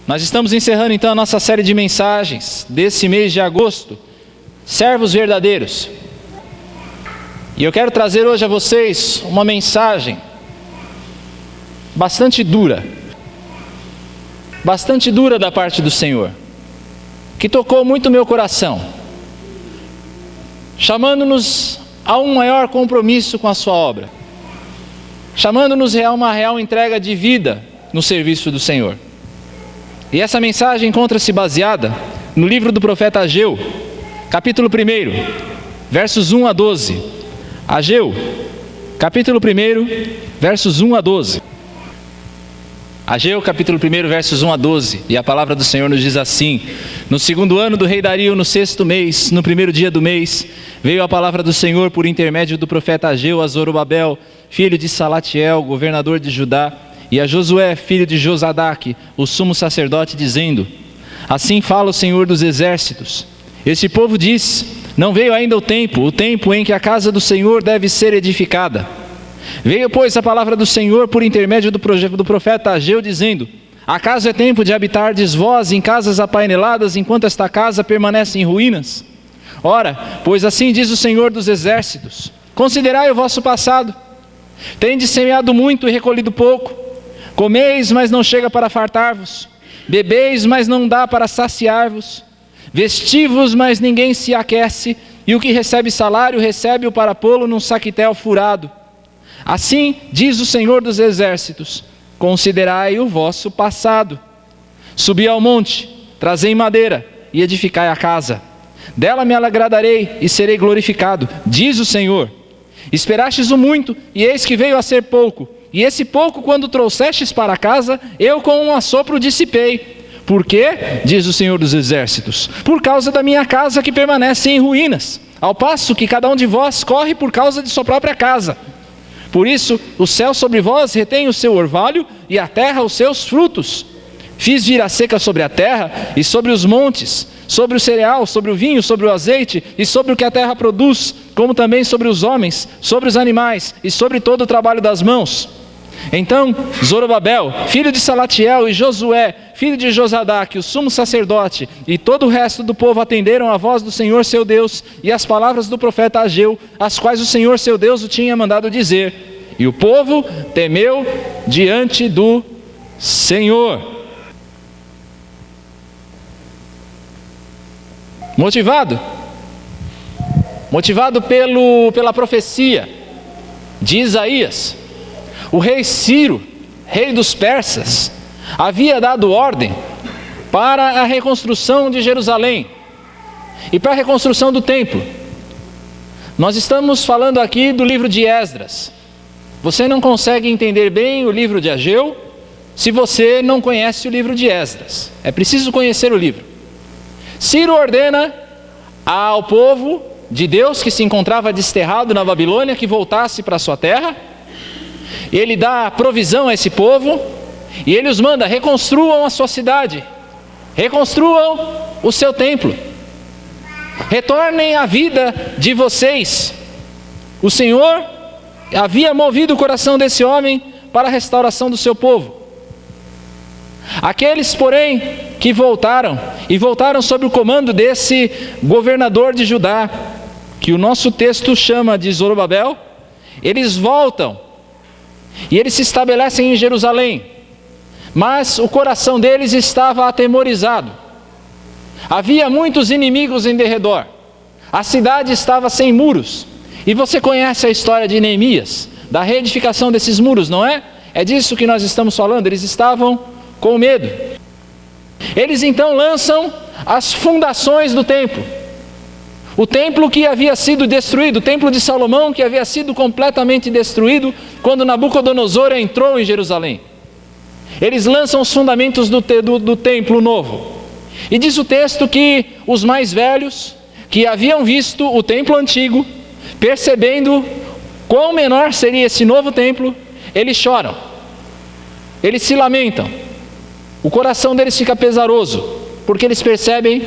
Nós estamos encerrando então a nossa série de mensagens desse mês de agosto, Servos Verdadeiros. E eu quero trazer hoje a vocês uma mensagem bastante dura da parte do Senhor, que tocou muito meu coração, chamando-nos a um maior compromisso com a sua obra, chamando-nos a uma real entrega de vida no serviço do Senhor. E essa mensagem encontra-se baseada no livro do profeta Ageu, capítulo 1, versos 1 a 12. Ageu, capítulo 1, versos 1 a 12. Ageu, capítulo 1, versos 1 a 12. E a palavra do Senhor nos diz assim: No segundo ano do rei Dario, no 6º mês, no primeiro dia do mês, veio a palavra do Senhor por intermédio do profeta Ageu a Zorobabel, filho de Salatiel, governador de Judá, e a Josué, filho de Josadaque, o sumo sacerdote, dizendo: Assim fala o Senhor dos exércitos. Este povo diz: Não veio ainda o tempo em que a casa do Senhor deve ser edificada. Veio, pois, a palavra do Senhor por intermédio do profeta Ageu, dizendo: Acaso é tempo de habitardes vós em casas apaineladas, enquanto esta casa permanece em ruínas? Ora, pois assim diz o Senhor dos exércitos: Considerai o vosso passado. Tendes semeado muito e recolhido pouco. Comeis, mas não chega para fartar-vos. Bebeis, mas não dá para saciar-vos. Vestivos, mas ninguém se aquece. E o que recebe salário, recebe-o para pô-lo num saquitel furado. Assim diz o Senhor dos exércitos: Considerai o vosso passado. Subi ao monte, trazei madeira e edificai a casa. Dela me agradarei e serei glorificado, diz o Senhor. Esperastes o muito, e eis que veio a ser pouco. E esse pouco, quando trouxestes para casa, eu com um assopro dissipei. Por quê? Diz o Senhor dos exércitos: Por causa da minha casa que permanece em ruínas, ao passo que cada um de vós corre por causa de sua própria casa. Por isso, o céu sobre vós retém o seu orvalho, e a terra os seus frutos. Fiz vir a seca sobre a terra e sobre os montes, sobre o cereal, sobre o vinho, sobre o azeite e sobre o que a terra produz, como também sobre os homens, sobre os animais e sobre todo o trabalho das mãos. Então Zorobabel, filho de Salatiel, e Josué, filho de Josadaque, o sumo sacerdote, e todo o resto do povo atenderam a voz do Senhor seu Deus e as palavras do profeta Ageu, as quais o Senhor seu Deus o tinha mandado dizer. E o povo temeu diante do Senhor. Motivado pela profecia de Isaías, o rei Ciro, rei dos persas, havia dado ordem para a reconstrução de Jerusalém e para a reconstrução do templo. Nós estamos falando aqui do livro de Esdras. Você não consegue entender bem o livro de Ageu se você não conhece o livro de Esdras. É preciso conhecer o livro. Ciro ordena ao povo de Deus que se encontrava desterrado na Babilônia que voltasse para a sua terra. Ele dá provisão a esse povo e ele os manda: reconstruam a sua cidade, reconstruam o seu templo, retornem à vida de vocês. O Senhor havia movido o coração desse homem para a restauração do seu povo. Aqueles, porém, que voltaram sob o comando desse governador de Judá, que o nosso texto chama de Zorobabel, eles voltam e eles se estabelecem em Jerusalém, mas o coração deles estava atemorizado. Havia muitos inimigos em derredor, a cidade estava sem muros, e você conhece a história de Neemias, da reedificação desses muros, não é? É disso que nós estamos falando. Eles estavam com medo. Eles então lançam as fundações do templo. O templo que havia sido destruído, o templo de Salomão que havia sido completamente destruído quando Nabucodonosor entrou em Jerusalém. Eles lançam os fundamentos do templo novo. E diz o texto que os mais velhos, que haviam visto o templo antigo, percebendo quão menor seria esse novo templo, eles choram, eles se lamentam. O coração deles fica pesaroso, porque eles percebem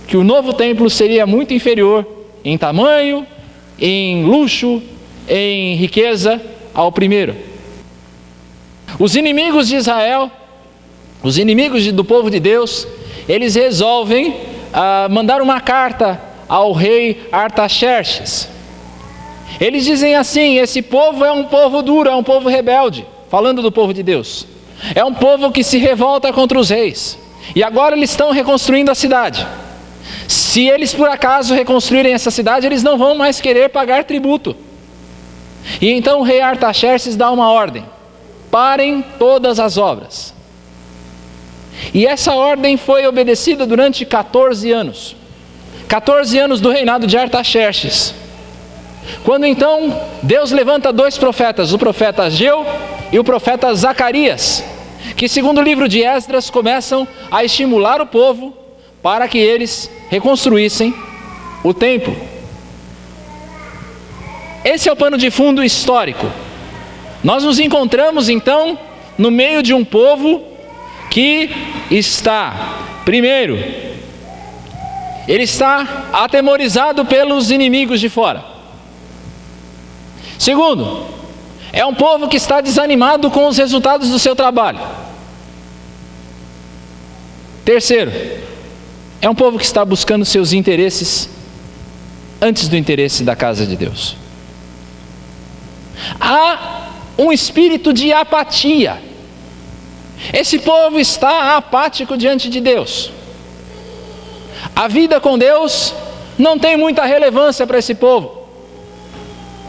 que o novo templo seria muito inferior em tamanho, em luxo, em riqueza ao primeiro. Os inimigos de Israel os inimigos do povo de Deus, eles resolvem mandar uma carta ao rei Artaxerxes. Eles dizem assim: esse povo é um povo duro, é um povo rebelde, falando do povo de Deus. É um povo que se revolta contra os reis. E agora eles estão reconstruindo a cidade. Se eles por acaso reconstruírem essa cidade, eles não vão mais querer pagar tributo. E então o rei Artaxerxes dá uma ordem: parem todas as obras. E essa ordem foi obedecida durante 14 anos. 14 anos do reinado de Artaxerxes. Quando então Deus levanta dois profetas, o profeta Ageu e o profeta Zacarias, que segundo o livro de Esdras começam a estimular o povo para que eles reconstruíssem o templo. Esse é o pano de fundo histórico. Nós nos encontramos então no meio de um povo que está, primeiro, ele está atemorizado pelos inimigos de fora. Segundo, é um povo que está desanimado com os resultados do seu trabalho. Terceiro, é um povo que está buscando seus interesses antes do interesse da casa de Deus. Há um espírito de apatia. Esse povo está apático diante de Deus. A vida com Deus não tem muita relevância para esse povo.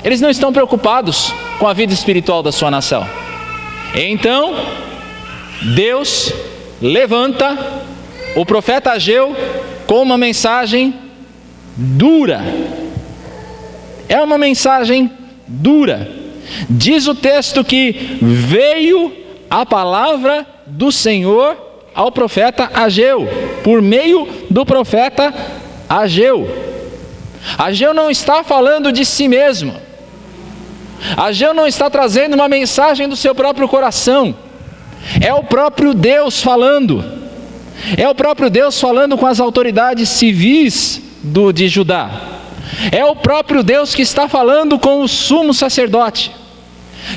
Eles não estão preocupados com a vida espiritual da sua nação. Então, Deus levanta o profeta Ageu com uma mensagem dura. É uma mensagem dura. Diz o texto que veio a palavra do Senhor ao profeta Ageu, por meio do profeta Ageu. Ageu não está falando de si mesmo. Ageu não está trazendo uma mensagem do seu próprio coração. É o próprio Deus falando. É o próprio Deus falando com as autoridades civis de Judá. É o próprio Deus que está falando com o sumo sacerdote.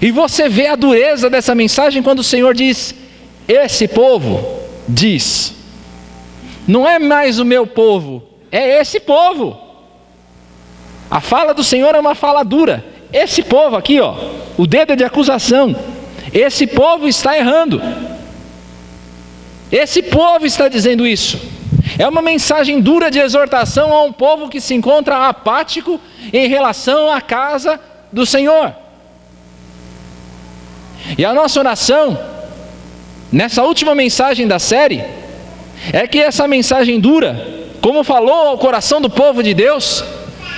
E você vê a dureza dessa mensagem quando o Senhor diz: esse povo diz. Não é mais o meu povo, é esse povo. A fala do Senhor é uma fala dura. Esse povo aqui, ó, o dedo é de acusação. Esse povo está errando. Esse povo está dizendo isso. É uma mensagem dura de exortação a um povo que se encontra apático em relação à casa do Senhor. E a nossa oração, nessa última mensagem da série, é que essa mensagem dura, como falou ao coração do povo de Deus,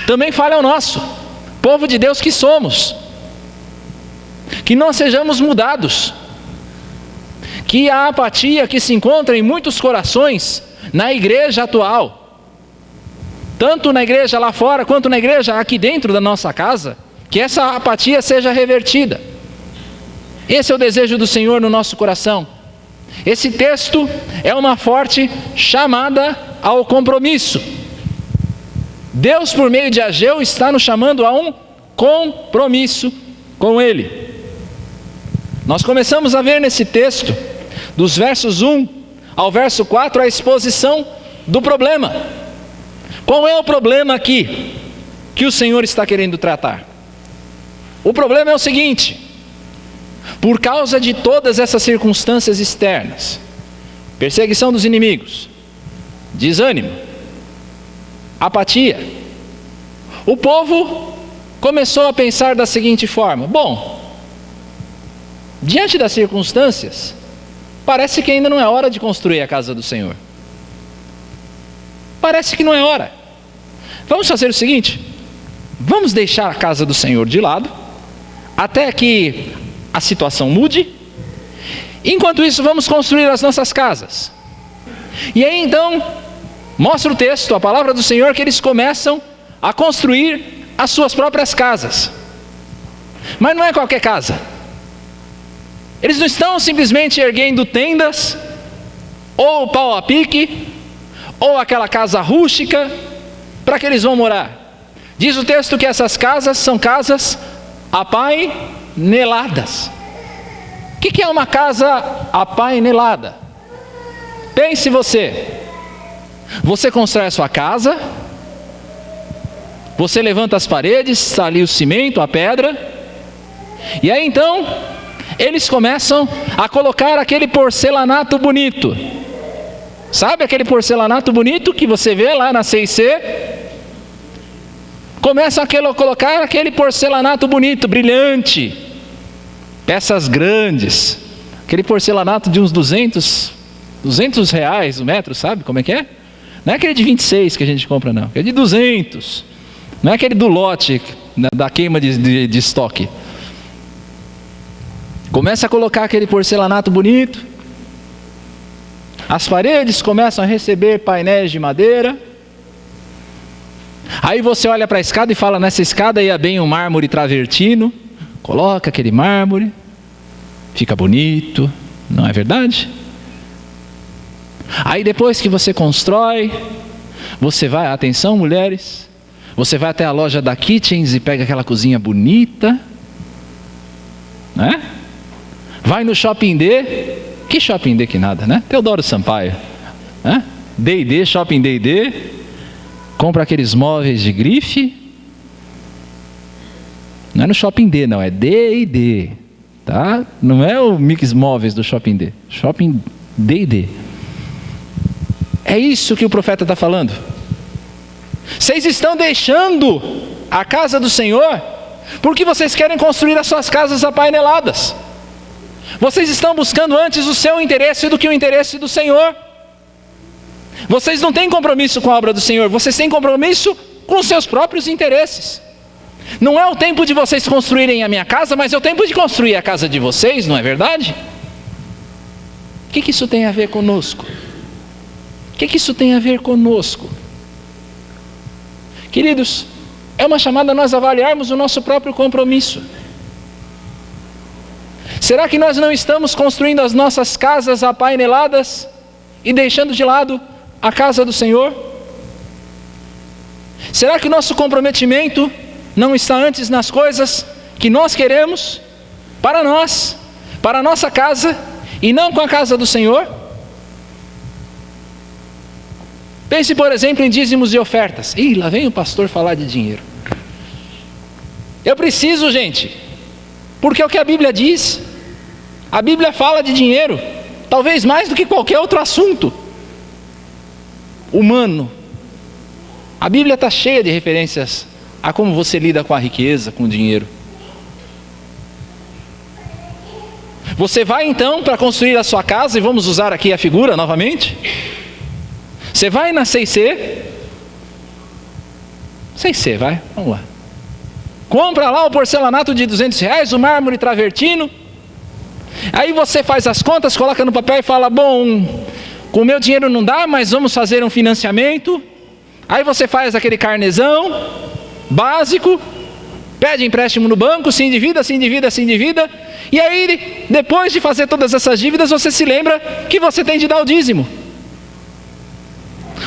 também fale ao nosso, povo de Deus que somos. Que nós sejamos mudados. Que a apatia que se encontra em muitos corações na igreja atual, tanto na igreja lá fora quanto na igreja aqui dentro da nossa casa, que essa apatia seja revertida. Esse é o desejo do Senhor no nosso coração. Esse texto é uma forte chamada ao compromisso. Deus, por meio de Ageu, está nos chamando a um compromisso com Ele. Nós começamos a ver nesse texto, dos versos 1 ao verso 4, a exposição do problema. Qual é o problema aqui que o Senhor está querendo tratar? O problema é o seguinte: por causa de todas essas circunstâncias externas, perseguição dos inimigos, desânimo, apatia, o povo começou a pensar da seguinte forma: bom, diante das circunstâncias, parece que ainda não é hora de construir a casa do Senhor. Parece que não é hora. Vamos fazer o seguinte: vamos deixar a casa do Senhor de lado, até que a situação mude. Enquanto isso, vamos construir as nossas casas. E aí então, mostra o texto, a palavra do Senhor, que eles começam a construir as suas próprias casas. Mas não é qualquer casa. Eles não estão simplesmente erguendo tendas, ou pau a pique, ou aquela casa rústica, para que eles vão morar. Diz o texto que essas casas são casas apaineladas. O que é uma casa apainelada? Pense você. Você constrói a sua casa, você levanta as paredes, está ali o cimento, a pedra, e aí então eles começam a colocar aquele porcelanato bonito. Sabe aquele porcelanato bonito que você vê lá na C&C? Começam a colocar aquele porcelanato bonito, brilhante, peças grandes, aquele porcelanato de uns 200 reais o metro, sabe como é que é? Não é aquele de 26 que a gente compra não, é de 200, não é aquele do lote, da queima de estoque. Começa a colocar aquele porcelanato bonito, as paredes começam a receber painéis de madeira. Aí você olha para a escada e fala, nessa escada ia bem um mármore travertino. Coloca aquele mármore, fica bonito, não é verdade? Aí depois que você constrói, você vai, atenção mulheres, você vai até a loja da Kitchens e pega aquela cozinha bonita, né? Vai no Shopping D, que Shopping D que nada, né? Teodoro Sampaio, né? D&D, Shopping D&D, compra aqueles móveis de grife. Não é no Shopping D não, é D&D, tá? Não é o Mix Móveis do Shopping D, Shopping D&D. É isso que o profeta está falando. Vocês estão deixando a casa do Senhor porque vocês querem construir as suas casas apaineladas. Vocês estão buscando antes o seu interesse do que o interesse do Senhor. Vocês não têm compromisso com a obra do Senhor, vocês têm compromisso com os seus próprios interesses. Não é o tempo de vocês construírem a minha casa, mas é o tempo de construir a casa de vocês, não é verdade? O que isso tem a ver conosco? O que isso tem a ver conosco? Queridos, é uma chamada a nós avaliarmos o nosso próprio compromisso. Será que nós não estamos construindo as nossas casas apaineladas e deixando de lado a casa do Senhor? Será que o nosso comprometimento não está antes nas coisas que nós queremos para nós, para a nossa casa e não com a casa do Senhor? Pense, por exemplo, em dízimos e ofertas. Ih, lá vem o pastor falar de dinheiro. Eu preciso, gente, porque é o que a Bíblia diz. A Bíblia fala de dinheiro, talvez mais do que qualquer outro assunto humano. A Bíblia está cheia de referências a como você lida com a riqueza, com o dinheiro. Você vai então para construir a sua casa, e vamos usar aqui a figura novamente. Você vai na C&C, vai, vamos lá. Compra lá o porcelanato de 200 reais, o mármore travertino. Aí você faz as contas, coloca no papel e fala, bom, com o meu dinheiro não dá, mas vamos fazer um financiamento. Aí você faz aquele carnezão básico, pede empréstimo no banco, se endivida. E aí, depois de fazer todas essas dívidas, você se lembra que você tem de dar o dízimo.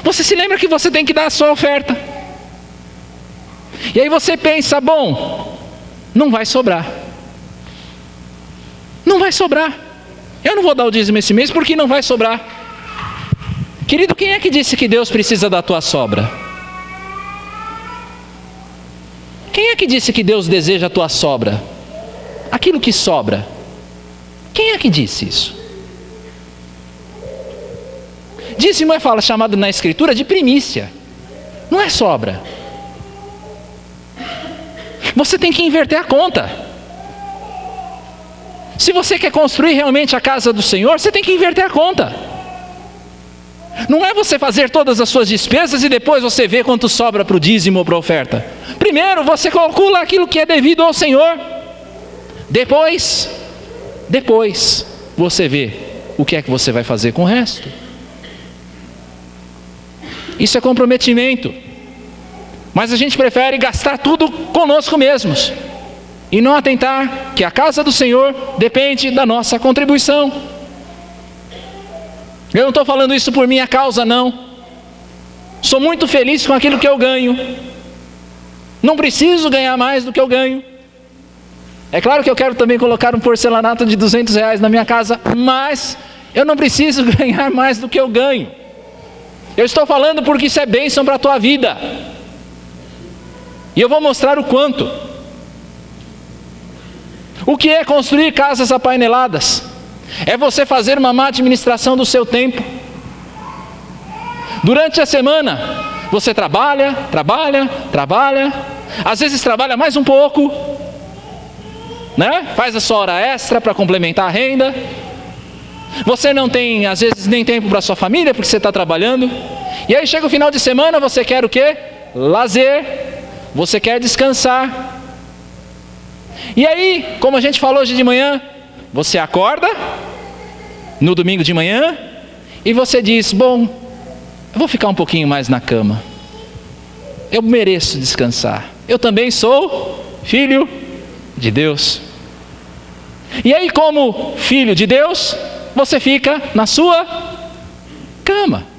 Você se lembra que você tem que dar a sua oferta. E aí você pensa, bom, não vai sobrar. Não vai sobrar. Eu não vou dar o dízimo esse mês porque não vai sobrar. Querido, quem é que disse que Deus precisa da tua sobra? Quem é que disse que Deus deseja a tua sobra? Aquilo que sobra. Quem é que disse isso? Dízimo é chamado na Escritura de primícia. Não é sobra. Você tem que inverter a conta. Se você quer construir realmente a casa do Senhor, você tem que inverter a conta. Não é você fazer todas as suas despesas e depois você vê quanto sobra para o dízimo ou para a oferta. Primeiro você calcula aquilo que é devido ao Senhor. Depois você vê o que é que você vai fazer com o resto. Isso é comprometimento. Mas a gente prefere gastar tudo conosco mesmos e não atentar que a casa do Senhor depende da nossa contribuição. Eu não estou falando isso por minha causa, não. Sou muito feliz com aquilo que eu ganho. Não preciso ganhar mais do que eu ganho. É claro que eu quero também colocar um porcelanato de 200 reais na minha casa, mas Eu não preciso ganhar mais do que eu ganho. Eu estou falando porque isso é bênção para a tua vida. E eu vou mostrar o quanto. O que é construir casas apaineladas? É você fazer uma má administração do seu tempo. Durante a semana, você trabalha. Às vezes trabalha mais um pouco, né? Faz a sua hora extra para complementar a renda. Você não tem, às vezes, nem tempo para sua família, porque você está trabalhando. E aí chega o final de semana, você quer o quê? Lazer. Você quer descansar. E aí, como a gente falou hoje de manhã, você acorda no domingo de manhã e você diz: bom, eu vou ficar um pouquinho mais na cama. Eu mereço descansar. Eu também sou filho de Deus. E aí, como filho de Deus, você fica na sua cama.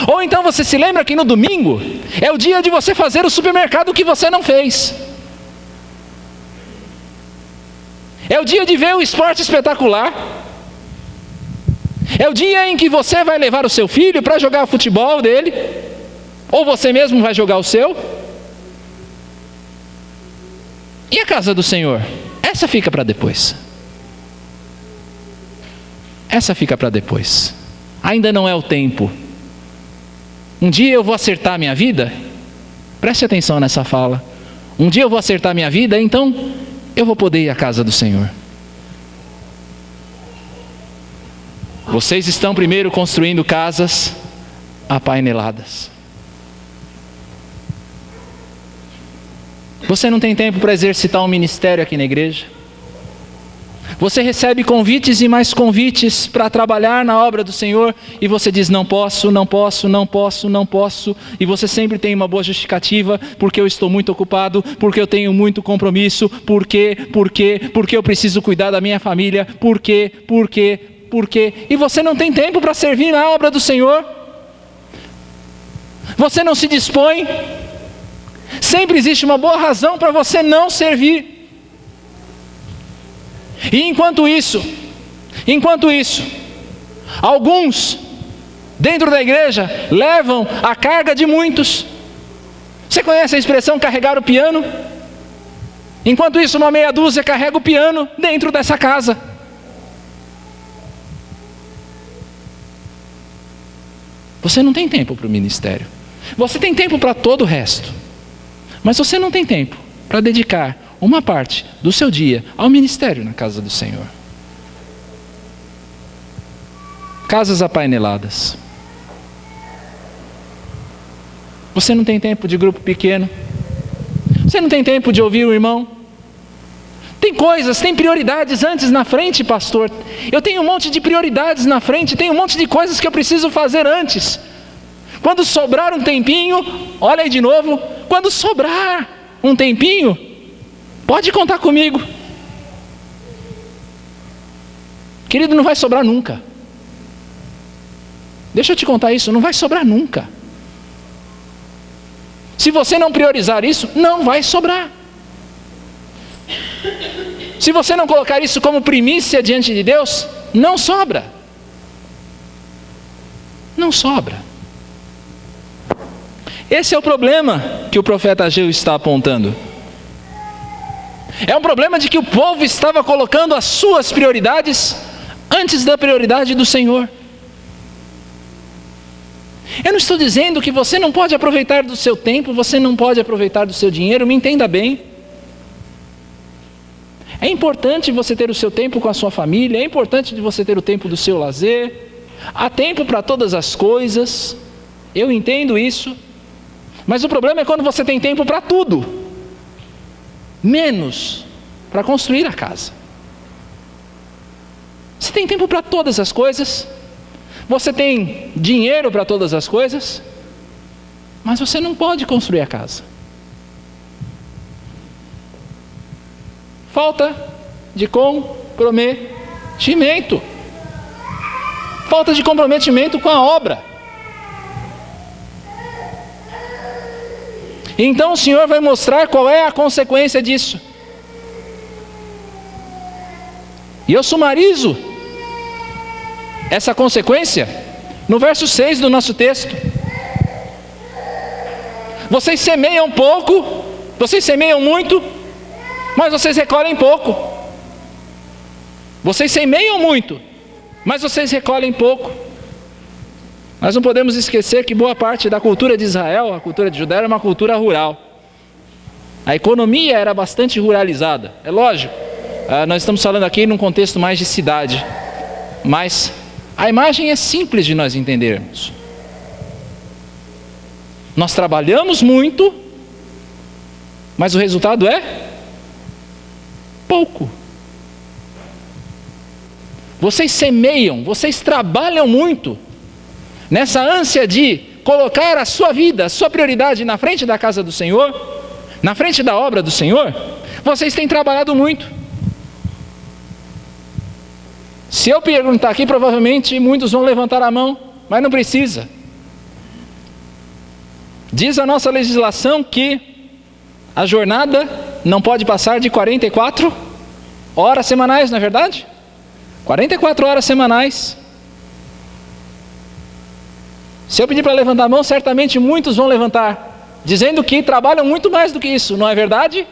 Ou então você se lembra que no domingo é o dia de você fazer o supermercado que você não fez. É o dia de ver o esporte espetacular. É o dia em que você vai levar o seu filho para jogar o futebol dele. Ou você mesmo vai jogar o seu. E a casa do Senhor? Essa fica para depois. Essa fica para depois. Ainda não é o tempo. Um dia eu vou acertar a minha vida. Preste atenção nessa fala. Um dia eu vou acertar a minha vida, então eu vou poder ir à casa do Senhor. Vocês estão primeiro construindo casas apaineladas. Você não tem tempo para exercitar um ministério aqui na igreja. Você recebe convites e mais convites para trabalhar na obra do Senhor e você diz: não posso. E você sempre tem uma boa justificativa: porque eu estou muito ocupado, porque eu tenho muito compromisso, porque eu preciso cuidar da minha família, porque. E você não tem tempo para servir na obra do Senhor. Você não se dispõe. Sempre existe uma boa razão para você não servir. E enquanto isso, alguns dentro da igreja levam a carga de muitos. Você conhece a expressão carregar o piano? Enquanto isso, uma meia dúzia carrega o piano dentro dessa casa. Você não tem tempo para o ministério. Você tem tempo para todo o resto. Mas você não tem tempo para dedicar uma parte do seu dia ao ministério na casa do Senhor. Casas apaineladas. Você não tem tempo de grupo pequeno. Você não tem tempo de ouvir o irmão. Tem coisas, tem prioridades antes na frente, pastor. Eu tenho um monte de prioridades na frente, tem um monte de coisas que eu preciso fazer antes. Quando sobrar um tempinho, olha aí de novo, quando sobrar um tempinho, pode contar comigo. Querido, não vai sobrar nunca. Deixa eu te contar isso, não vai sobrar nunca. Se você não priorizar isso, não vai sobrar. Se você não colocar isso como primícia diante de Deus, não sobra. Não sobra. Esse é o problema que o profeta Ageu está apontando. É um problema de que o povo estava colocando as suas prioridades antes da prioridade do Senhor. Eu não estou dizendo que você não pode aproveitar do seu tempo, você não pode aproveitar do seu dinheiro, me entenda bem. É importante você ter o seu tempo com a sua família, é importante você ter o tempo do seu lazer, há tempo para todas as coisas, eu entendo isso, mas o problema é quando você tem tempo para tudo, menos para construir a casa. Você tem tempo para todas as coisas, você tem dinheiro para todas as coisas, mas você não pode construir a casa. Falta de comprometimento. Falta de comprometimento com a obra. Então o Senhor vai mostrar qual é a consequência disso. E eu sumarizo essa consequência no verso 6 do nosso texto. Vocês semeiam pouco, vocês semeiam muito, mas vocês recolhem pouco. Vocês semeiam muito, mas vocês recolhem pouco. Nós não podemos esquecer que boa parte da cultura de Israel, a cultura de Judá, era uma cultura rural. A economia era bastante ruralizada. É lógico, nós estamos falando aqui num contexto mais de cidade, mas a imagem é simples de nós entendermos. Nós trabalhamos muito, mas o resultado é pouco. Vocês semeiam, vocês trabalham muito, nessa ânsia de colocar a sua vida, a sua prioridade na frente da casa do Senhor, na frente da obra do Senhor, vocês têm trabalhado muito. Se eu perguntar aqui, provavelmente muitos vão levantar a mão, mas não precisa. Diz a nossa legislação que a jornada não pode passar de 44 horas semanais, não é verdade? 44 horas semanais. Se eu pedir para levantar a mão, certamente muitos vão levantar, dizendo que trabalham muito mais do que isso, não é verdade?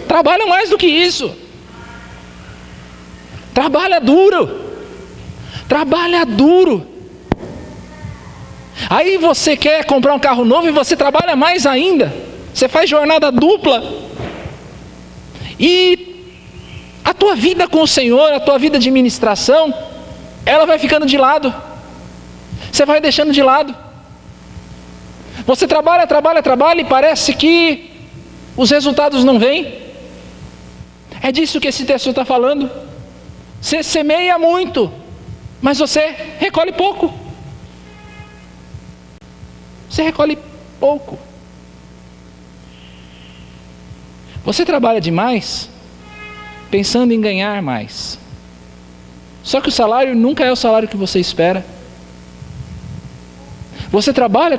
Trabalham mais do que isso. Trabalha duro. Trabalha duro. Aí você quer comprar um carro novo e você trabalha mais ainda. Você faz jornada dupla. E a tua vida com o Senhor, a tua vida de ministração, ela vai ficando de lado. Você vai deixando de lado. Você trabalha e parece que os resultados não vêm. É disso que esse texto está falando. Você semeia muito, mas você recolhe pouco. Você recolhe pouco. Você trabalha demais, pensando em ganhar mais. Só que o salário nunca é o salário que você espera. Você trabalha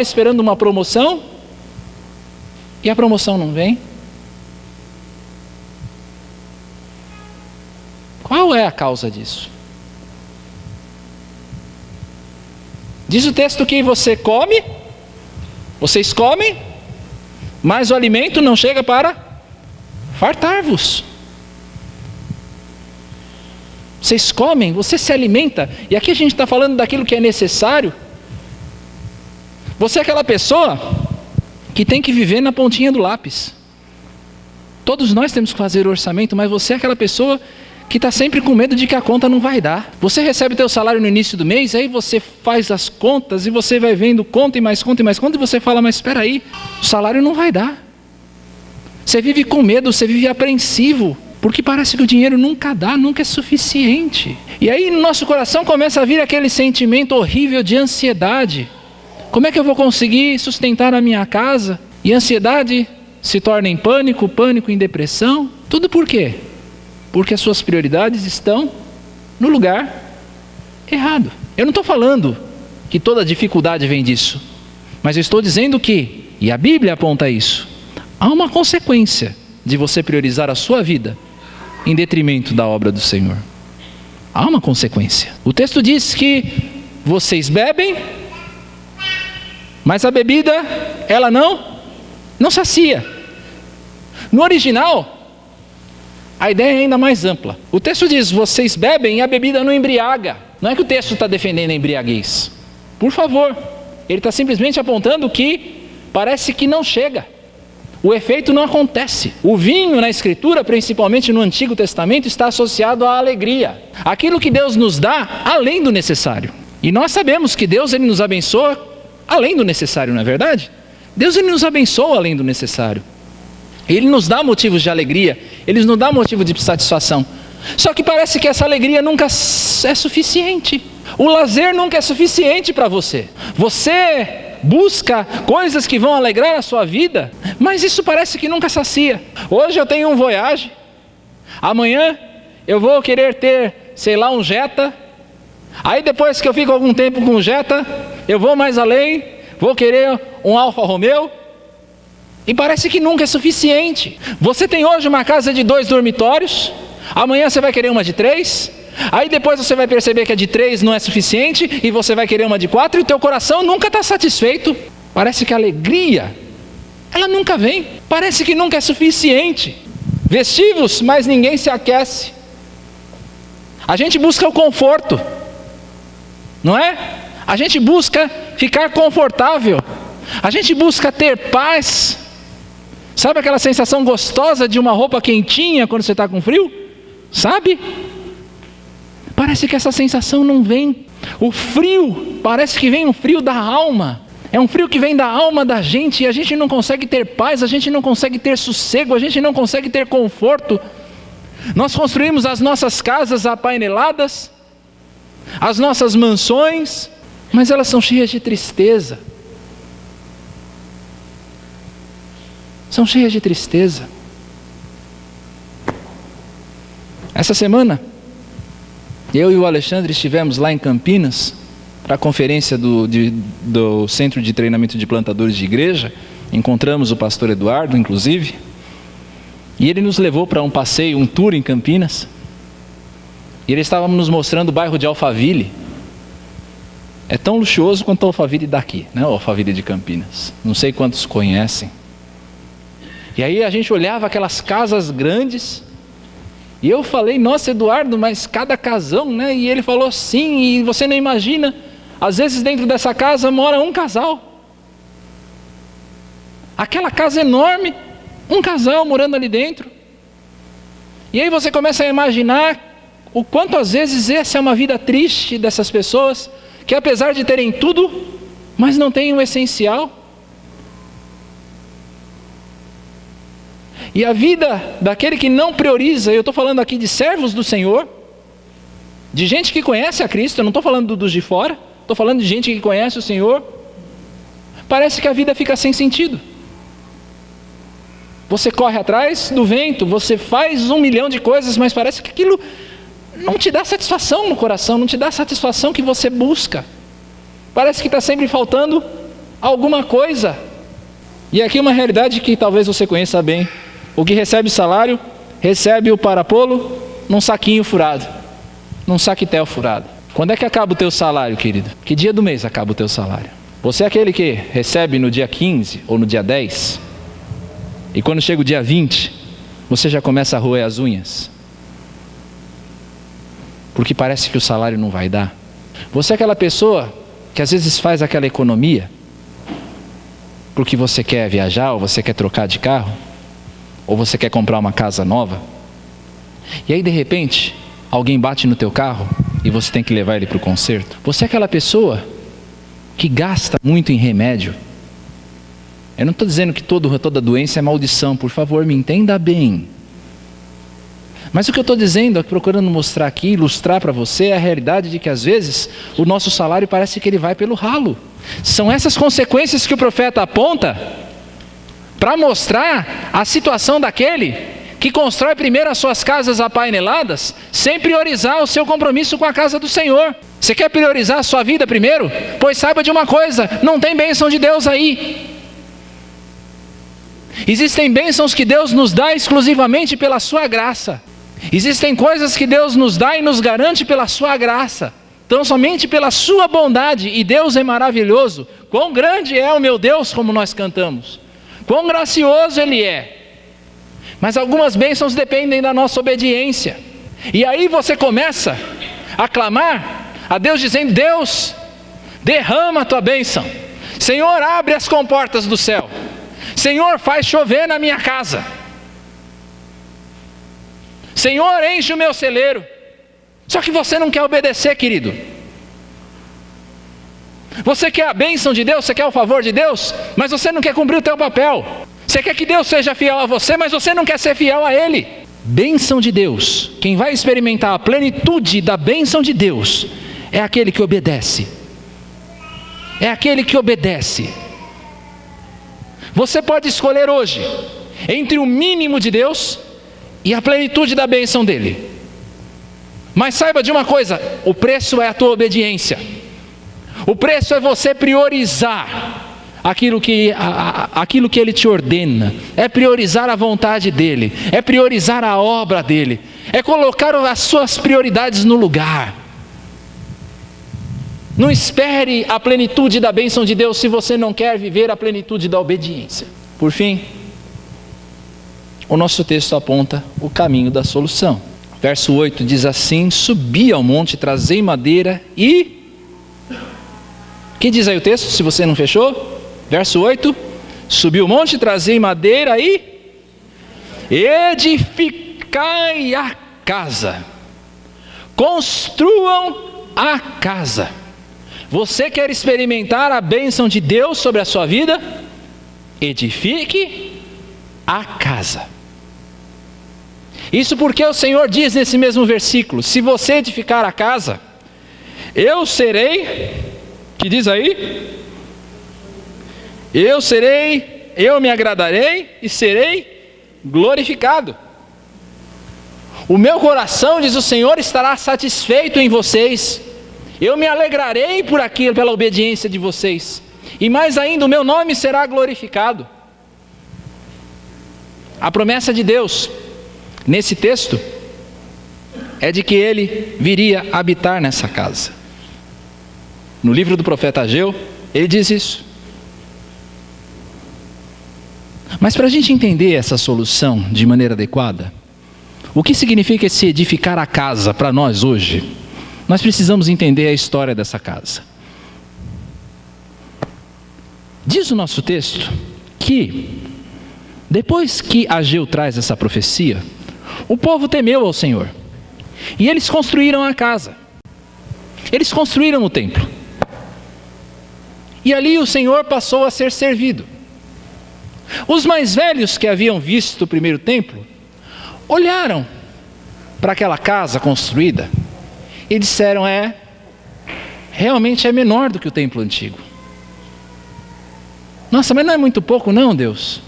esperando uma promoção, e a promoção não vem. Qual é a causa disso? Diz o texto que vocês comem, mas o alimento não chega para fartar-vos. Vocês comem, você se alimenta, e aqui a gente está falando daquilo que é necessário. Você é aquela pessoa que tem que viver na pontinha do lápis. Todos nós temos que fazer o orçamento, mas você é aquela pessoa que está sempre com medo de que a conta não vai dar. Você recebe teu salário no início do mês, aí você faz as contas e você vai vendo conta e mais conta e mais conta, e você fala, mas espera aí, o salário não vai dar. Você vive com medo, você vive apreensivo, porque parece que o dinheiro nunca dá, nunca é suficiente. E aí no nosso coração começa a vir aquele sentimento horrível de ansiedade. Como é que eu vou conseguir sustentar a minha casa? E a ansiedade se torna em pânico, pânico em depressão. Tudo por quê? Porque as suas prioridades estão no lugar errado. Eu não estou falando que toda dificuldade vem disso, mas eu estou dizendo que, e a Bíblia aponta isso, há uma consequência de você priorizar a sua vida em detrimento da obra do Senhor. Há uma consequência. O texto diz que vocês bebem, mas a bebida, ela não sacia. No original, a ideia é ainda mais ampla. O texto diz, vocês bebem e a bebida não embriaga. Não é que o texto está defendendo a embriaguez. Por favor. Ele está simplesmente apontando que parece que não chega. O efeito não acontece. O vinho na Escritura, principalmente no Antigo Testamento, está associado à alegria. Aquilo que Deus nos dá além do necessário. E nós sabemos que Deus ele nos abençoa além do necessário, não é verdade? Deus ele nos abençoa além do necessário. Ele nos dá motivos de alegria, Ele nos dá motivo de satisfação. Só que parece que essa alegria nunca é suficiente. O lazer nunca é suficiente para você. Você busca coisas que vão alegrar a sua vida, mas isso parece que nunca sacia. Hoje eu tenho um Voyage, amanhã eu vou querer ter, sei lá, um Jetta. Aí depois que eu fico algum tempo com o Jetta, eu vou mais além, vou querer um Alfa Romeo. E parece que nunca é suficiente. Você tem hoje uma casa de 2 dormitórios, Amanhã você vai querer uma de 3. Aí depois você vai perceber que a de 3 não é suficiente e você vai querer uma de 4 e o teu coração nunca está satisfeito. Parece que a alegria, ela nunca vem. Parece que nunca é suficiente. Vestimos, mas ninguém se aquece. A gente busca o conforto, não é? A gente busca ficar confortável. A gente busca ter paz. Sabe aquela sensação gostosa de uma roupa quentinha quando você está com frio? Sabe? Parece que essa sensação não vem. O frio, parece que vem um frio da alma. É um frio que vem da alma da gente e a gente não consegue ter paz, a gente não consegue ter sossego, a gente não consegue ter conforto. Nós construímos as nossas casas apaineladas, as nossas mansões, mas elas são cheias de tristeza. São cheias de tristeza. Essa semana, eu e o Alexandre estivemos lá em Campinas, para a conferência do Centro de Treinamento de Plantadores de Igreja. Encontramos o pastor Eduardo, inclusive, e ele nos levou para um passeio, um tour em Campinas, e ele estava nos mostrando o bairro de Alphaville. É tão luxuoso quanto o Alphaville daqui, né? O Alphaville de Campinas, não sei quantos conhecem. E aí a gente olhava aquelas casas grandes, e eu falei, nossa Eduardo, mas cada casão, né? E ele falou, sim, e você não imagina, às vezes dentro dessa casa mora um casal. Aquela casa enorme, um casal morando ali dentro. E aí você começa a imaginar o quanto às vezes essa é uma vida triste dessas pessoas, que apesar de terem tudo, mas não têm o essencial. E a vida daquele que não prioriza, eu estou falando aqui de servos do Senhor, de gente que conhece a Cristo, eu não estou falando dos de fora, estou falando de gente que conhece o Senhor. Parece que a vida fica sem sentido. Você corre atrás do vento, você faz 1 milhão de coisas, mas parece que aquilo não te dá satisfação no coração, não te dá a satisfação que você busca. Parece que está sempre faltando alguma coisa. E aqui uma realidade que talvez você conheça bem. O que recebe salário, recebe o parapolo num saquinho furado, num saquetel furado. Quando é que acaba o teu salário, querido? Que dia do mês acaba o teu salário? Você é aquele que recebe no dia 15 ou no dia 10? E quando chega o dia 20, você já começa a roer as unhas? Porque parece que o salário não vai dar. Você é aquela pessoa que às vezes faz aquela economia porque você quer viajar, ou você quer trocar de carro, ou você quer comprar uma casa nova, e aí de repente alguém bate no teu carro e você tem que levar ele para o conserto. Você é aquela pessoa que gasta muito em remédio. Eu não estou dizendo que toda doença é maldição, por favor, me entenda bem. Mas o que eu estou dizendo, procurando mostrar aqui, ilustrar para você, é a realidade de que às vezes o nosso salário parece que ele vai pelo ralo. São essas consequências que o profeta aponta para mostrar a situação daquele que constrói primeiro as suas casas apaineladas, sem priorizar o seu compromisso com a casa do Senhor. Você quer priorizar a sua vida primeiro? Pois saiba de uma coisa, não tem bênção de Deus aí. Existem bênçãos que Deus nos dá exclusivamente pela sua graça. Existem coisas que Deus nos dá e nos garante pela sua graça. Então somente pela sua bondade, e Deus é maravilhoso. Quão grande é o meu Deus, como nós cantamos. Quão gracioso Ele é. Mas algumas bênçãos dependem da nossa obediência. E aí você começa a clamar a Deus dizendo, Deus, derrama a tua bênção. Senhor, abre as comportas do céu. Senhor, faz chover na minha casa. Senhor, enche o meu celeiro. Só que você não quer obedecer, querido. Você quer a bênção de Deus, você quer o favor de Deus, mas você não quer cumprir o teu papel. Você quer que Deus seja fiel a você, mas você não quer ser fiel a Ele. Bênção de Deus, quem vai experimentar a plenitude da bênção de Deus, é aquele que obedece. É aquele que obedece. Você pode escolher hoje entre o mínimo de Deus e a plenitude da bênção dele. Mas saiba de uma coisa, o preço é a tua obediência. O preço é você priorizar aquilo que Ele te ordena, é priorizar a vontade dEle, é priorizar a obra dEle, é colocar as suas prioridades no lugar. Não espere a plenitude da bênção de Deus se você não quer viver a plenitude da obediência. Por fim, o nosso texto aponta o caminho da solução. Verso 8 diz assim: subi ao monte, trazei madeira e... O que diz aí o texto, se você não fechou? Verso 8: subi o monte, trazei madeira e... edificai a casa. Construam a casa. Você quer experimentar a bênção de Deus sobre a sua vida? Edifique a casa. Isso porque o Senhor diz nesse mesmo versículo: se você edificar a casa, eu serei, que diz aí? Eu me agradarei e serei glorificado. O meu coração, diz o Senhor, estará satisfeito em vocês. Eu me alegrarei por aquilo, pela obediência de vocês. E mais ainda, o meu nome será glorificado. A promessa de Deus, nesse texto, é de que Ele viria habitar nessa casa. No livro do profeta Ageu, ele diz isso. Mas para a gente entender essa solução de maneira adequada, o que significa esse edificar a casa para nós hoje? Nós precisamos entender a história dessa casa. Diz o nosso texto que, depois que Ageu traz essa profecia, o povo temeu ao Senhor. E eles construíram a casa. Eles construíram o templo. E ali o Senhor passou a ser servido. Os mais velhos que haviam visto o primeiro templo, olharam para aquela casa construída e disseram: realmente é menor do que o templo antigo. Nossa, mas não é muito pouco não, Deus?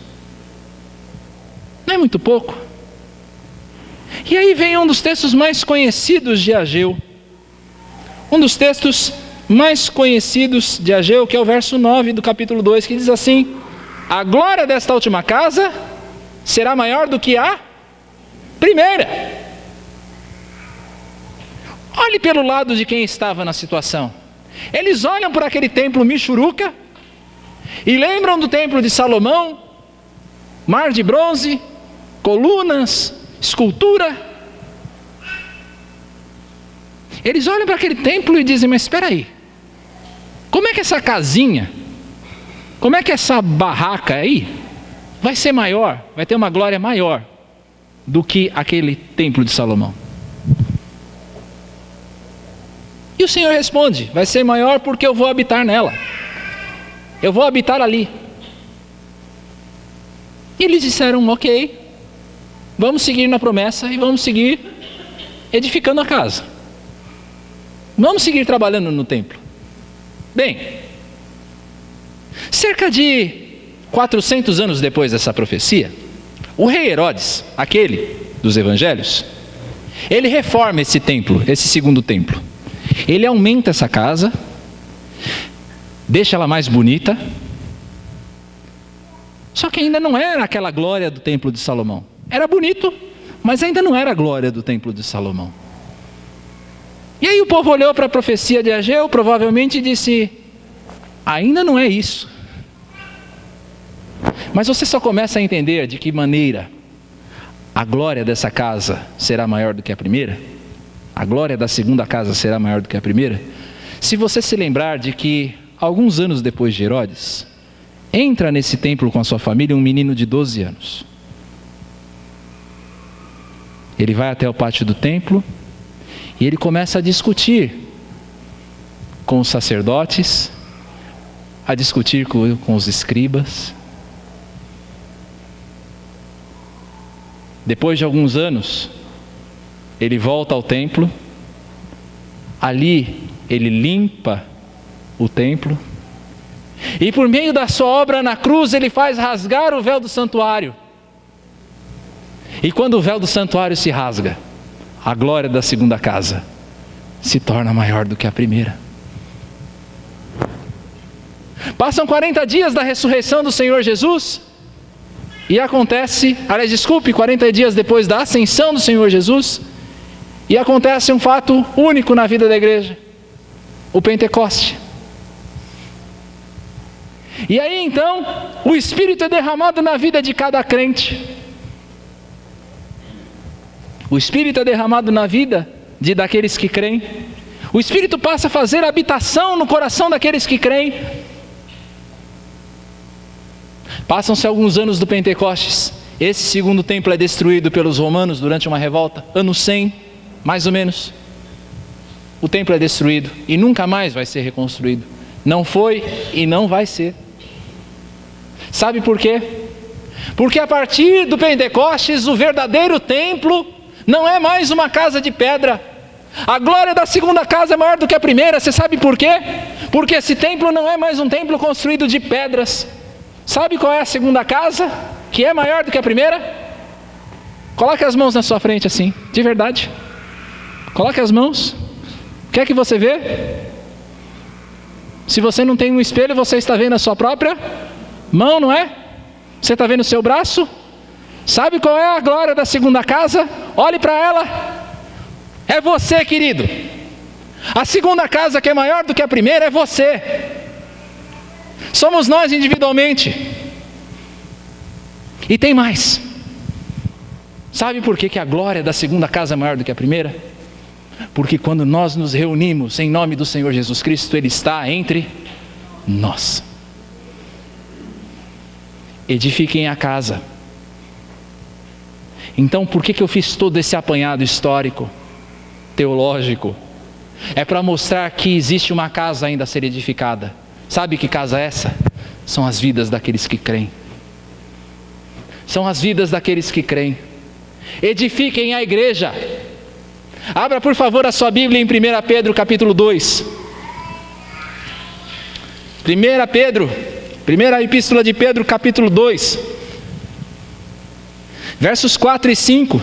Não é muito pouco? E aí vem um dos textos mais conhecidos de Ageu. Um dos textos mais conhecidos de Ageu, que é o verso 9 do capítulo 2, que diz assim: a glória desta última casa será maior do que a primeira. Olhe pelo lado de quem estava na situação. Eles olham por aquele templo michuruca e lembram do templo de Salomão, mar de bronze, colunas, escultura. Eles olham para aquele templo e dizem: mas espera aí, como é que essa casinha, como é que essa barraca aí vai ser maior, vai ter uma glória maior do que aquele templo de Salomão? E o Senhor responde: vai ser maior porque eu vou habitar nela. Eu vou habitar ali. E eles disseram: ok, vamos seguir na promessa e vamos seguir edificando a casa. Vamos seguir trabalhando no templo. Bem, cerca de 400 anos depois dessa profecia, o rei Herodes, aquele dos evangelhos, ele reforma esse templo, esse segundo templo. Ele aumenta essa casa, deixa ela mais bonita, só que ainda não era aquela glória do templo de Salomão. Era bonito, mas ainda não era a glória do templo de Salomão. E aí o povo olhou para a profecia de Ageu, provavelmente, e disse: ainda não é isso. Mas você só começa a entender de que maneira a glória dessa casa será maior do que a primeira, a glória da segunda casa será maior do que a primeira, se você se lembrar de que, alguns anos depois de Herodes, entra nesse templo com a sua família um menino de 12 anos. Ele vai até o pátio do templo e ele começa a discutir com os sacerdotes, a discutir com os escribas. Depois de alguns anos, ele volta ao templo. Ali ele limpa o templo, e por meio da sua obra na cruz ele faz rasgar o véu do santuário. E quando o véu do santuário se rasga, a glória da segunda casa se torna maior do que a primeira. Passam 40 dias da ressurreição do Senhor Jesus e acontece, 40 dias depois da ascensão do Senhor Jesus, e acontece um fato único na vida da igreja, o Pentecoste. E aí então, o Espírito é derramado na vida de cada crente. O Espírito é derramado na vida daqueles que creem. O Espírito passa a fazer habitação no coração daqueles que creem. Passam-se alguns anos do Pentecostes. Esse segundo templo é destruído pelos romanos durante uma revolta. Ano 100, mais ou menos. O templo é destruído e nunca mais vai ser reconstruído. Não foi e não vai ser. Sabe por quê? Porque a partir do Pentecostes, o verdadeiro templo não é mais uma casa de pedra. A glória da segunda casa é maior do que a primeira. Você sabe por quê? Porque esse templo não é mais um templo construído de pedras. Sabe qual é a segunda casa que é maior do que a primeira? Coloque as mãos na sua frente assim, de verdade. Coloque as mãos. O que é que você vê? Se você não tem um espelho, você está vendo a sua própria mão, não é? Você está vendo o seu braço? Sabe qual é a glória da segunda casa? Olhe para ela. É você, querido. A segunda casa que é maior do que a primeira é você. Somos nós individualmente. E tem mais. Sabe por que a glória da segunda casa é maior do que a primeira? Porque quando nós nos reunimos em nome do Senhor Jesus Cristo, Ele está entre nós. Edifiquem a casa. Então, por que eu fiz todo esse apanhado histórico, teológico? É para mostrar que existe uma casa ainda a ser edificada. Sabe que casa é essa? São as vidas daqueles que creem. São as vidas daqueles que creem. Edifiquem a igreja. Abra por favor a sua Bíblia em 1 Pedro capítulo 2. 1 Pedro, primeira epístola de Pedro capítulo 2, versos 4 e 5.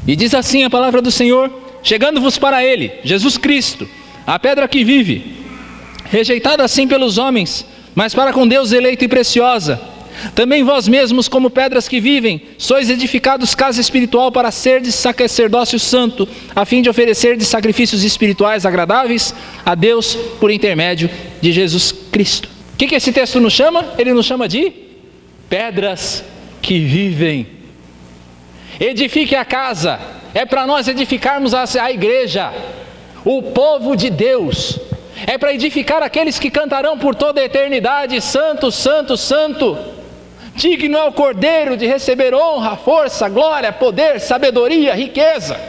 E diz assim a palavra do Senhor: chegando-vos para Ele, Jesus Cristo, a pedra que vive, rejeitada assim pelos homens, mas para com Deus eleita e preciosa. Também vós mesmos, como pedras que vivem, sois edificados casa espiritual para serdes sacerdócio santo, a fim de oferecerdes sacrifícios espirituais agradáveis a Deus por intermédio de Jesus Cristo. O que esse texto nos chama? Ele nos chama de pedras que vivem. Edifique a casa. É para nós edificarmos a igreja, o povo de Deus. É para edificar aqueles que cantarão por toda a eternidade: Santo, Santo, Santo. Digno é o Cordeiro de receber honra, força, glória, poder, sabedoria, riqueza.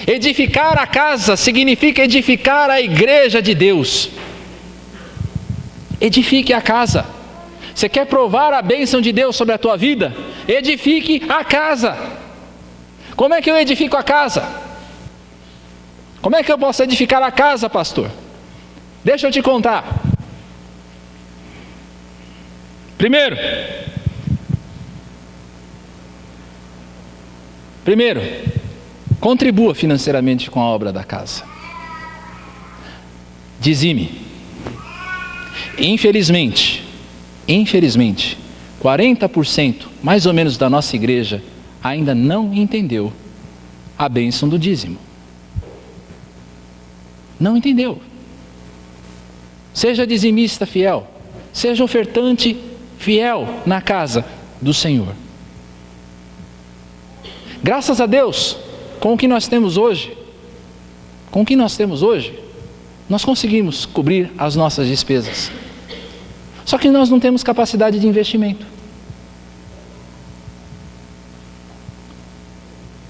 Edificar a casa significa edificar a igreja de Deus. Edifique a casa. Você quer provar a bênção de Deus sobre a tua vida? Edifique a casa. Como é que eu edifico a casa? Como é que eu posso edificar a casa, pastor? Deixa eu te contar. Primeiro, contribua financeiramente com a obra da casa. Dizime. Infelizmente, 40% mais ou menos da nossa igreja ainda não entendeu a bênção do dízimo. Não entendeu. Seja dizimista fiel, seja ofertante fiel na casa do Senhor. Graças a Deus, com o que nós temos hoje, nós conseguimos cobrir as nossas despesas. Só que nós não temos capacidade de investimento.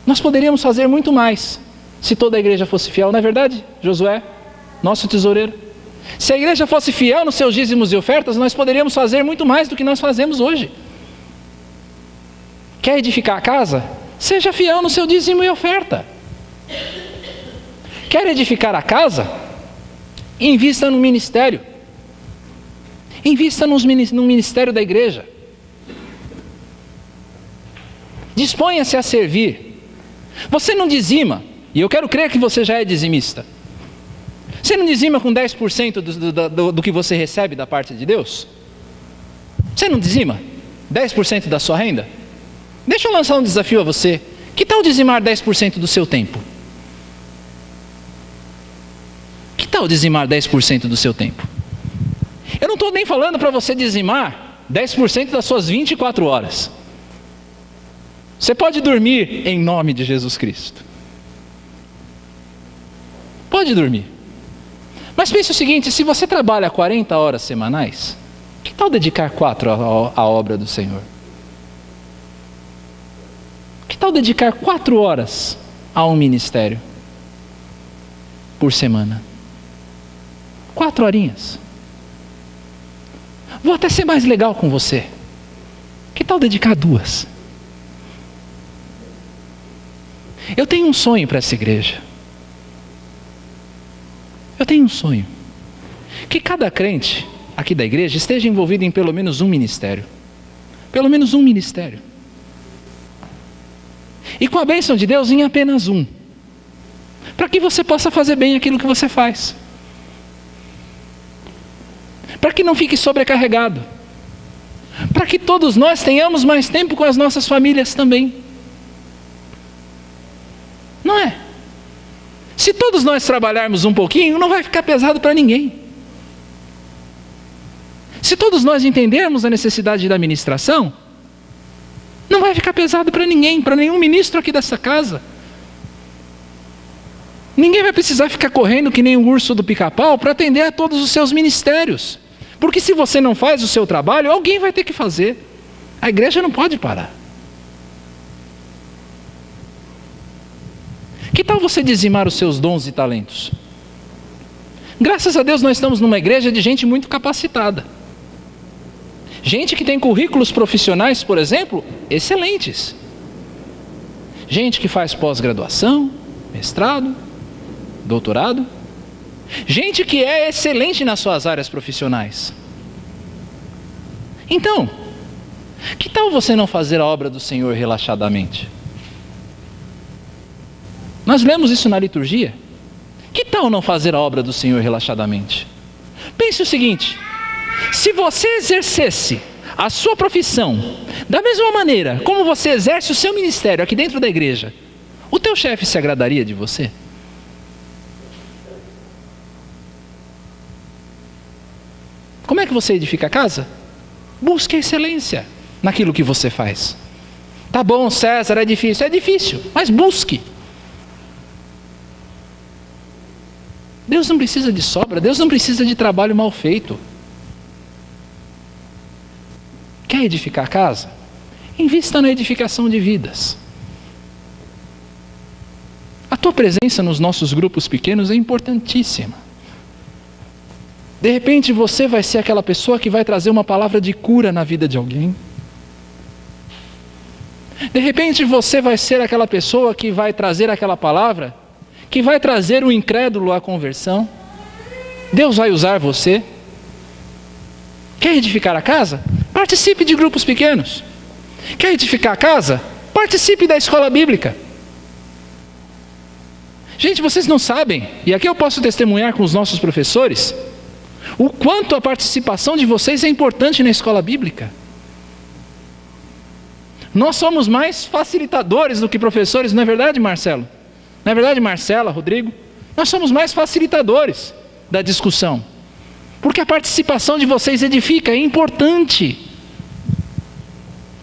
Nós poderíamos fazer muito mais se toda a igreja fosse fiel, não é verdade, Josué, nosso tesoureiro? Se a igreja fosse fiel nos seus dízimos e ofertas, nós poderíamos fazer muito mais do que nós fazemos hoje. Quer edificar a casa? Seja fiel no seu dízimo e oferta. Quer edificar a casa? Invista no ministério. Invista no ministério da igreja. Disponha-se a servir. Você não dizima, e eu quero crer que você já é dizimista. Você não dizima com 10% do que você recebe da parte de Deus? Você não dizima 10% da sua renda? Deixa eu lançar um desafio a você. Que tal dizimar 10% do seu tempo? Que tal dizimar 10% do seu tempo? Eu não estou nem falando para você dizimar 10% das suas 24 horas. Você pode dormir em nome de Jesus Cristo. Pode dormir. Mas pense o seguinte, se você trabalha 40 horas semanais, que tal dedicar 4 à obra do Senhor? Que tal dedicar 4 horas a um ministério por semana? 4 horinhas. Vou até ser mais legal com você. Que tal dedicar 2? Eu tenho um sonho para essa igreja. Eu tenho um sonho. Que cada crente aqui da igreja esteja envolvido em pelo menos um ministério. Pelo menos um ministério. E com a bênção de Deus em apenas um. Para que você possa fazer bem aquilo que você faz. Para que não fique sobrecarregado. Para que todos nós tenhamos mais tempo com as nossas famílias também. Não é? Se todos nós trabalharmos um pouquinho, não vai ficar pesado para ninguém. Se todos nós entendermos a necessidade da administração, não vai ficar pesado para ninguém, para nenhum ministro aqui dessa casa. Ninguém vai precisar ficar correndo que nem o urso do pica-pau para atender a todos os seus ministérios. Porque se você não faz o seu trabalho, alguém vai ter que fazer. A igreja não pode parar. Que tal você dizimar os seus dons e talentos? Graças a Deus nós estamos numa igreja de gente muito capacitada. Gente que tem currículos profissionais, por exemplo, excelentes. Gente que faz pós-graduação, mestrado, doutorado. Gente que é excelente nas suas áreas profissionais. Então, que tal você não fazer a obra do Senhor relaxadamente? Nós lemos isso na liturgia. Que tal não fazer a obra do Senhor relaxadamente? Pense o seguinte: se você exercesse a sua profissão da mesma maneira como você exerce o seu ministério aqui dentro da igreja, o teu chefe se agradaria de você? Como é que você edifica a casa? Busque a excelência naquilo que você faz. Tá bom, César, é difícil, mas busque. Deus não precisa de sobra, Deus não precisa de trabalho mal feito. Quer edificar a casa? Invista na edificação de vidas. A tua presença nos nossos grupos pequenos é importantíssima. De repente você vai ser aquela pessoa que vai trazer uma palavra de cura na vida de alguém. De repente você vai ser aquela pessoa que vai trazer aquela palavra, que vai trazer o incrédulo à conversão. Deus vai usar você. Quer edificar a casa? Participe de grupos pequenos. Quer edificar a casa? Participe da escola bíblica. Gente, vocês não sabem, e aqui eu posso testemunhar com os nossos professores, o quanto a participação de vocês é importante na escola bíblica. Nós somos mais facilitadores do que professores, não é verdade, Marcelo? Não é verdade, Marcela, Rodrigo? Nós somos mais facilitadores da discussão. Porque a participação de vocês edifica, é importante.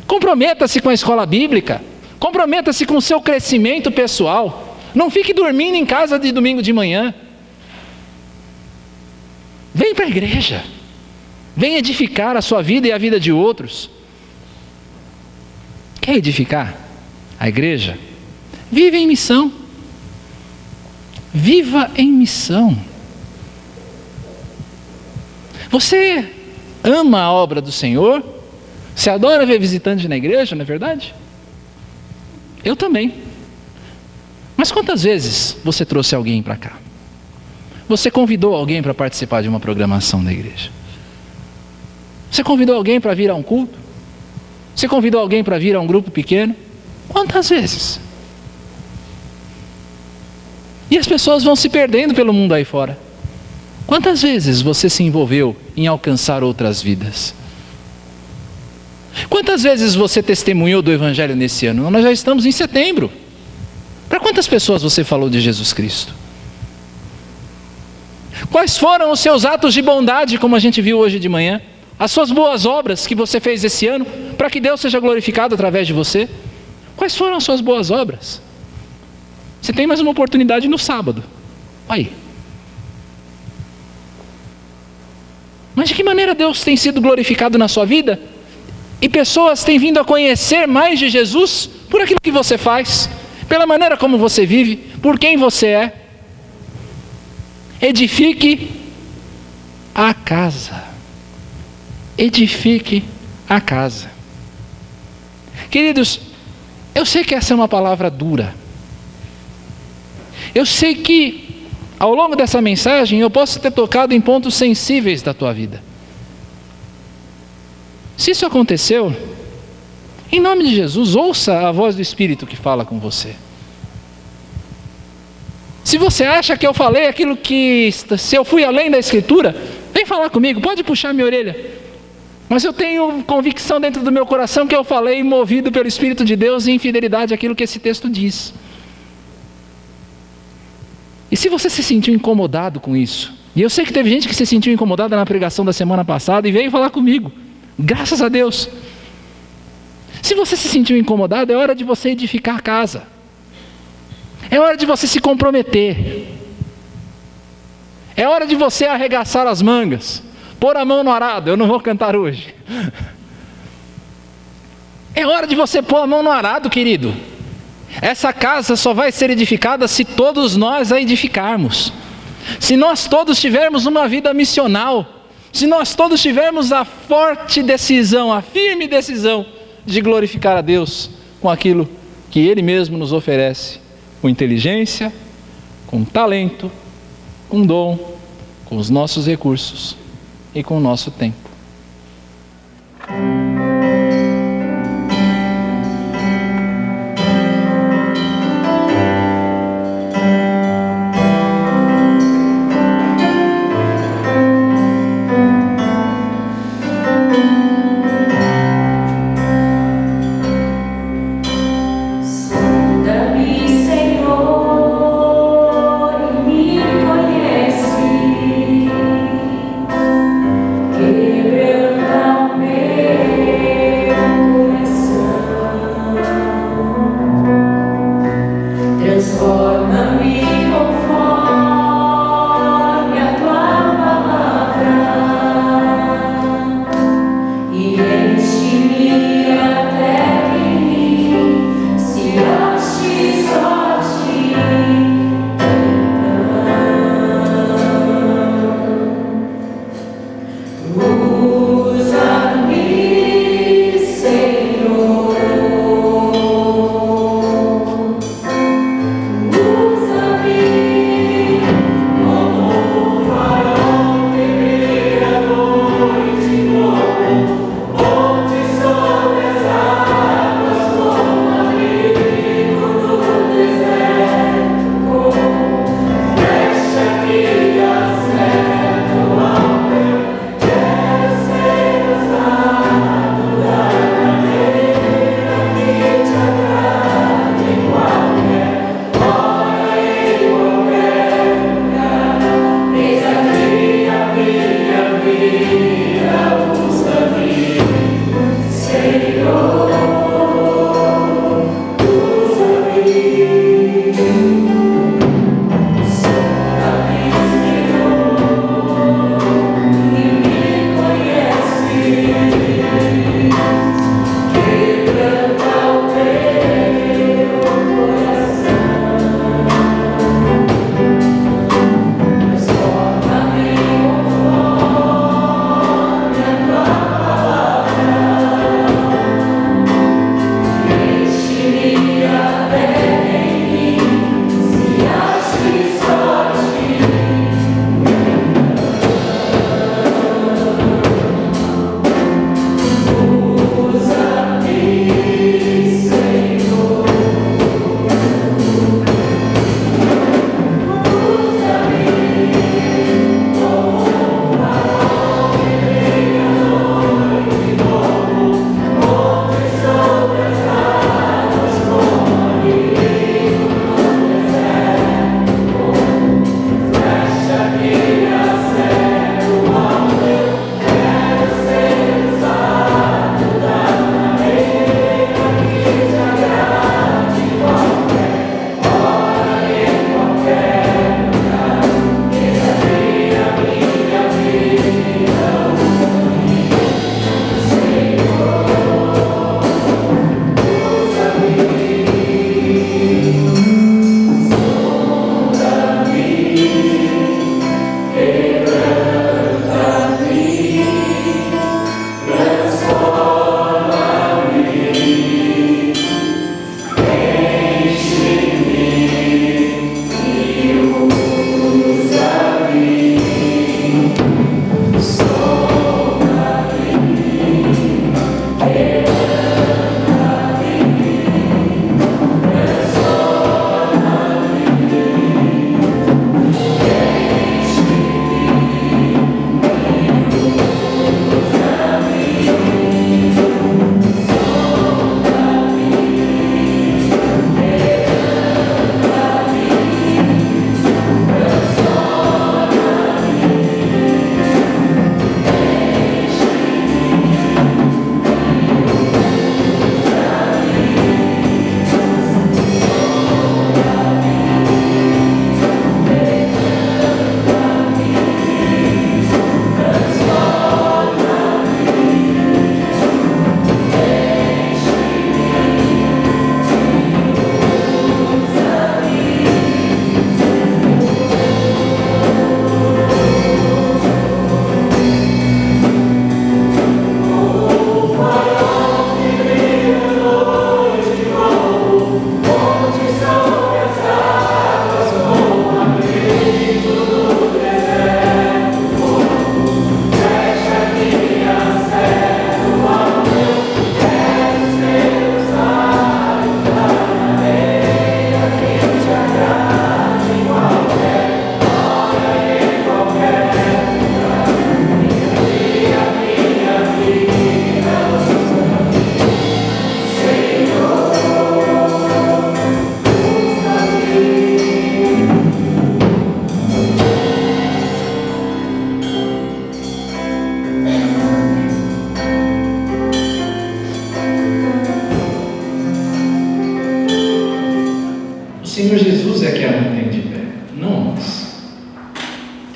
Comprometa-se com a escola bíblica. Comprometa-se com o seu crescimento pessoal. Não fique dormindo em casa de domingo de manhã. Vem para a igreja. Vem edificar a sua vida e a vida de outros. Quer edificar a igreja? Vive em missão. Viva em missão. Você ama a obra do Senhor? Você adora ver visitante na igreja, não é verdade? Eu também. Mas quantas vezes você trouxe alguém para cá? Você convidou alguém para participar de uma programação da igreja? Você convidou alguém para vir a um culto? Você convidou alguém para vir a um grupo pequeno? Quantas vezes? E as pessoas vão se perdendo pelo mundo aí fora. Quantas vezes você se envolveu em alcançar outras vidas? Quantas vezes você testemunhou do Evangelho nesse ano? Nós já estamos em setembro. Para quantas pessoas você falou de Jesus Cristo? Quais foram os seus atos de bondade, como a gente viu hoje de manhã? As suas boas obras que você fez esse ano, para que Deus seja glorificado através de você? Quais foram as suas boas obras? Você tem mais uma oportunidade no sábado. Aí. Mas de que maneira Deus tem sido glorificado na sua vida? E pessoas têm vindo a conhecer mais de Jesus por aquilo que você faz, pela maneira como você vive, por quem você é. Edifique a casa. Edifique a casa. Queridos, eu sei que essa é uma palavra dura. Eu sei que ao longo dessa mensagem eu posso ter tocado em pontos sensíveis da tua vida. Se isso aconteceu, em nome de Jesus, ouça a voz do Espírito que fala com você. Se você acha que eu falei aquilo que, se eu fui além da Escritura, vem falar comigo, pode puxar minha orelha. Mas eu tenho convicção dentro do meu coração que eu falei movido pelo Espírito de Deus e em fidelidade àquilo que esse texto diz. E se você se sentiu incomodado com isso, e eu sei que teve gente que se sentiu incomodada na pregação da semana passada e veio falar comigo, graças a Deus. Se você se sentiu incomodado, é hora de você edificar a casa. É hora de você se comprometer. É hora de você arregaçar as mangas, pôr a mão no arado. Eu não vou cantar hoje. É hora de você pôr a mão no arado, querido. Essa casa só vai ser edificada se todos nós a edificarmos. Se nós todos tivermos uma vida missional, se nós todos tivermos a forte decisão, a firme decisão de glorificar a Deus com aquilo que Ele mesmo nos oferece, com inteligência, com talento, com dom, com os nossos recursos e com o nosso tempo. Que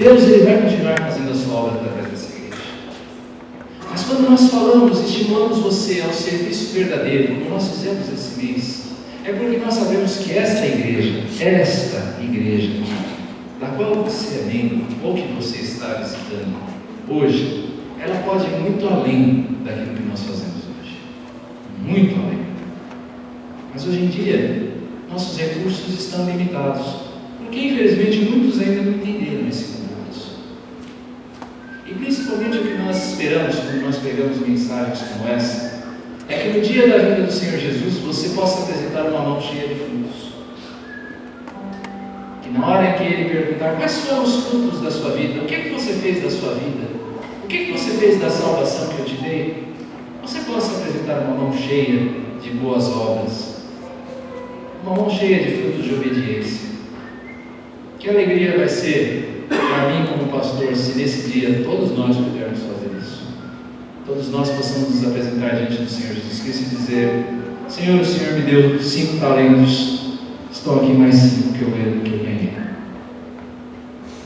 Deus ele vai continuar fazendo a sua obra através dessa igreja. Mas quando nós falamos, estimulamos você ao serviço verdadeiro, como nós fizemos esse mês, é porque nós sabemos que esta igreja, da qual você é membro, ou que você está visitando hoje, ela pode ir muito além daquilo que nós fazemos hoje. Muito além. Mas hoje em dia, nossos recursos estão limitados, porque infelizmente muitos ainda não entenderam esse compromisso. E principalmente o que nós esperamos quando nós pegamos mensagens como essa, é que no dia da vinda do Senhor Jesus você possa apresentar uma mão cheia de frutos. Que na hora em que Ele perguntar quais foram os frutos da sua vida, o que é que você fez da sua vida, o que é que você fez da salvação que eu te dei, você possa apresentar uma mão cheia de boas obras, uma mão cheia de frutos de obediência. Que alegria vai ser para mim como pastor se nesse dia todos nós pudermos fazer isso. Todos nós possamos nos apresentar diante do Senhor Jesus Cristo e dizer: Senhor, o Senhor me deu 5 talentos, estão aqui mais 5 que eu ganhei.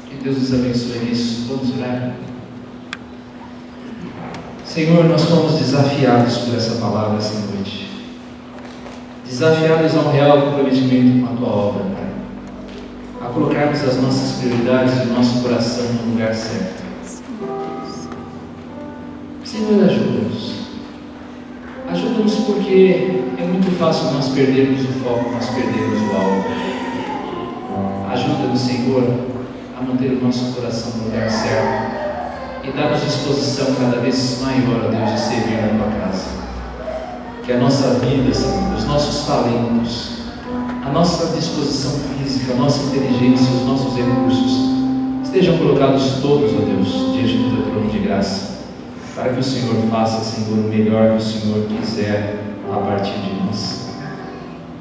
Que Deus nos abençoe nisso. Vamos orar. Senhor, nós fomos desafiados por essa palavra essa noite, desafiados a um real comprometimento com a Tua obra, Pai, a colocarmos as nossas prioridades e o nosso coração no lugar certo. Senhor, ajuda-nos porque é muito fácil nós perdermos o foco, nós perdermos o alvo. Ajuda-nos, Senhor, a manter o nosso coração no lugar certo e dá-nos disposição cada vez maior, ó Deus, de servir na Tua casa. Que a nossa vida, Senhor, os nossos talentos, a nossa disposição física, a nossa inteligência, os nossos recursos estejam colocados todos, ó Deus, diante do Teu trono de graça, para que o Senhor faça, Senhor, o melhor que o Senhor quiser a partir de nós.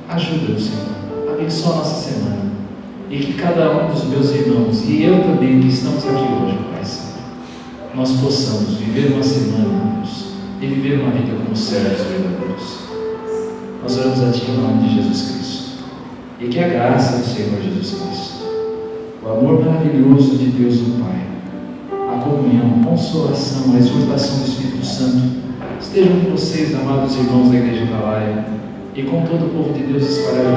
Ajuda-nos, Senhor, abençoa a nossa semana e que cada um dos meus irmãos e eu também que estamos aqui hoje, Pai Santo, nós possamos viver uma semana, Deus, e viver uma vida como servos verdadeiros. Nós oramos a Ti em nome de Jesus Cristo, e que a graça do Senhor Jesus Cristo, o amor maravilhoso de Deus o Pai, a comunhão, a consolação, a exortação do Espírito Santo estejam com vocês, amados irmãos da Igreja Atalaia, e com todo o povo de Deus espalhado